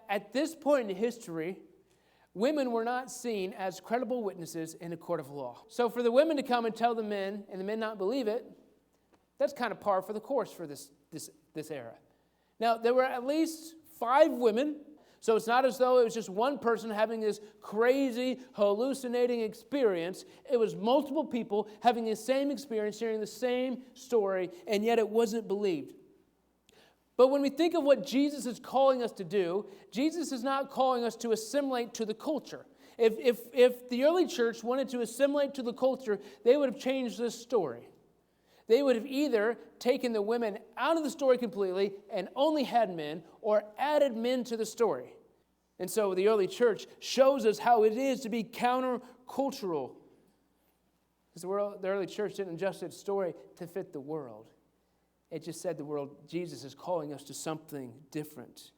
at this point in history, women were not seen as credible witnesses in a court of law. So for the women to come and tell the men, and the men not believe it, that's kind of par for the course for this era. Now, there were at least 5 women, so it's not as though it was just one person having this crazy, hallucinating experience. It was multiple people having the same experience, sharing the same story, and yet it wasn't believed. But when we think of what Jesus is calling us to do, Jesus is not calling us to assimilate to the culture. If the early church wanted to assimilate to the culture, they would have changed this story. They would have either taken the women out of the story completely and only had men, or added men to the story. And so the early church shows us how it is to be countercultural. Because the early church didn't adjust its story to fit the world. It just said Jesus is calling us to something different.